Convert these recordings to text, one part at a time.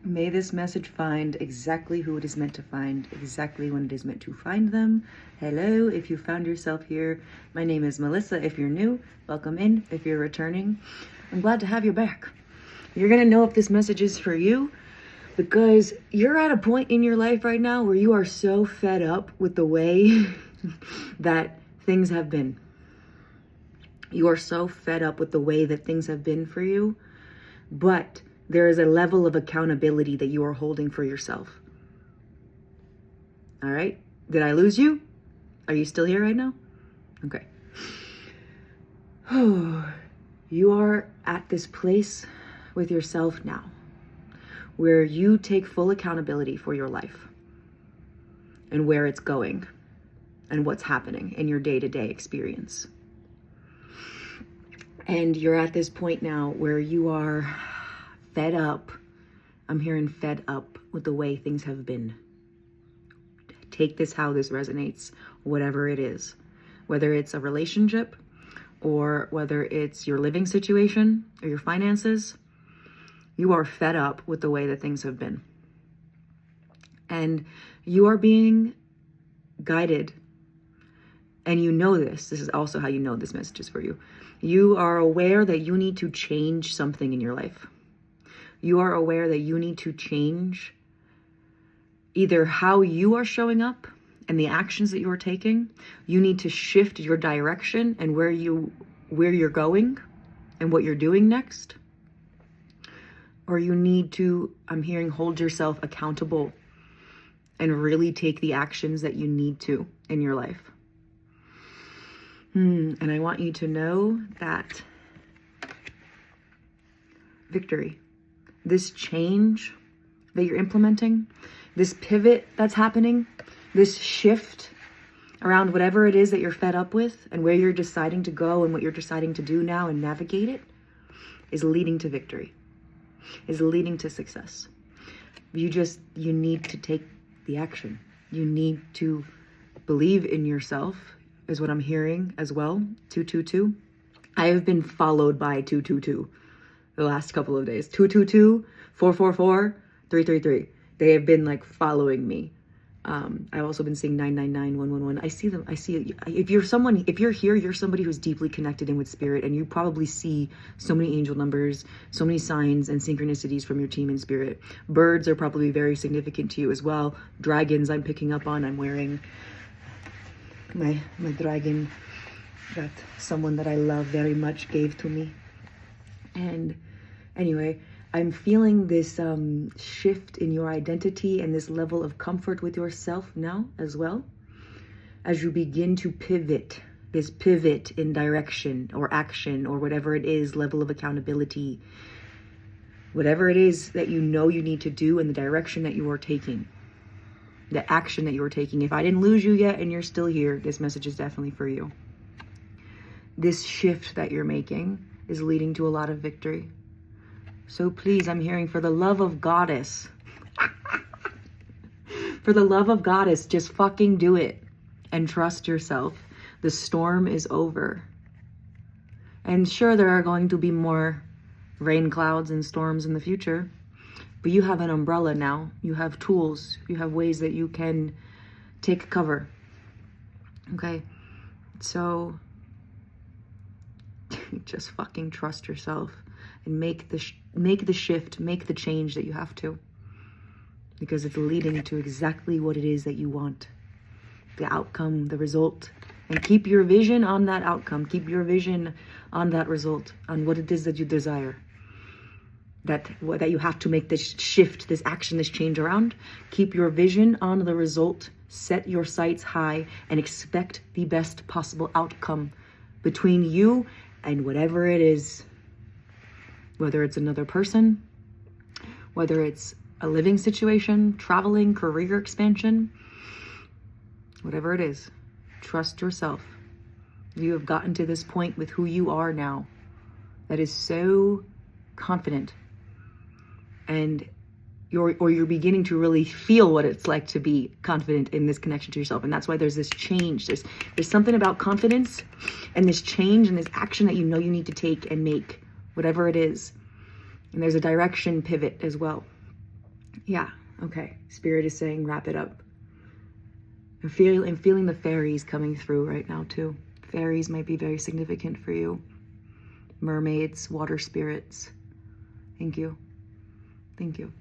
May this message find exactly who it is meant to find, exactly when it is meant to find them. Hello, if you found yourself here, my name is Melissa. If you're new, welcome in. If you're returning, I'm glad to have you back. You're gonna know if this message is for you because you're at a point in your life right now where you are so fed up with the way that things have been. You are so fed up with the way that things have been for you, but there is a level of accountability that you are holding for yourself. All right? Did I lose you? Are you still here right now? Okay. You are at this place with yourself now where you take full accountability for your life and where it's going and what's happening in your day-to-day experience. And you're at this point now where you are fed up. I'm hearing fed up with the way things have been. Take this how this resonates, whatever it is. Whether it's a relationship or whether it's your living situation or your finances, you are fed up with the way that things have been. And you are being guided. And you know this. This is also how you know this message is for you. You are aware that you need to change something in your life. You are aware that you need to change either how you are showing up and the actions that you are taking. You need to shift your direction and where you're going and what you're doing next. Or you need to, I'm hearing, hold yourself accountable and really take the actions that you need to in your life. And I want you to know that victory, this change that you're implementing, this pivot that's happening, this shift around whatever it is that you're fed up with and where you're deciding to go and what you're deciding to do now and navigate it, is leading to victory, is leading to success. You need to take the action. You need to believe in yourself, is what I'm hearing as well. 222. I have been followed by 222 the last couple of days. 222, 444, 333. They have been like following me. I've also been seeing 999, 111. I see them. I see it. If you're here, you're somebody who's deeply connected in with spirit, and you probably see so many angel numbers, so many signs and synchronicities from your team in spirit. Birds are probably very significant to you as well. Dragons I'm picking up on. I'm wearing my dragon that someone that I love very much gave to me. And anyway, I'm feeling this shift in your identity and this level of comfort with yourself now as well, as you begin to pivot in direction or action or whatever it is, level of accountability, whatever it is that you know you need to do in the direction that you are taking, the action that you are taking. If I didn't lose you yet and you're still here, this message is definitely for you. This shift that you're making is leading to a lot of victory. So please, I'm hearing, for the love of Goddess, for the love of Goddess, just fucking do it and trust yourself. The storm is over. And sure, there are going to be more rain clouds and storms in the future, but you have an umbrella now. You have tools. You have ways that you can take cover. Okay? So just fucking trust yourself and make the shift, make the change that you have to, because it's leading to exactly what it is that you want, the outcome, the result. And keep your vision on that outcome. Keep your vision on that result, on what it is that you desire, that you have to make this shift, this action, this change around. Keep your vision on the result. Set your sights high and expect the best possible outcome between you and whatever it is, whether it's another person, whether it's a living situation, traveling, career expansion, whatever it is. Trust yourself. You have gotten to this point with who you are now that is so confident, and you're beginning to really feel what it's like to be confident in this connection to yourself. And that's why there's this change. There's something about confidence and this change and this action that you know you need to take and make, whatever it is. And there's a direction pivot as well. Yeah, okay. Spirit is saying wrap it up. I'm feeling the fairies coming through right now too. Fairies might be very significant for you. Mermaids, water spirits. Thank you. Thank you.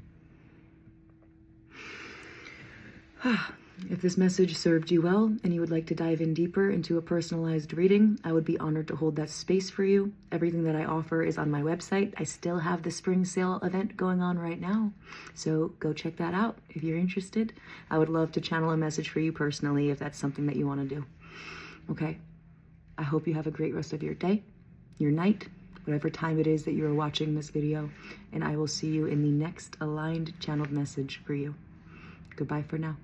If this message served you well and you would like to dive in deeper into a personalized reading, I would be honored to hold that space for you. Everything that I offer is on my website. I still have the spring sale event going on right now, so go check that out if you're interested. I would love to channel a message for you personally if that's something that you want to do. Okay, I hope you have a great rest of your day, your night, whatever time it is that you are watching this video, and I will see you in the next aligned channeled message for you. Goodbye for now.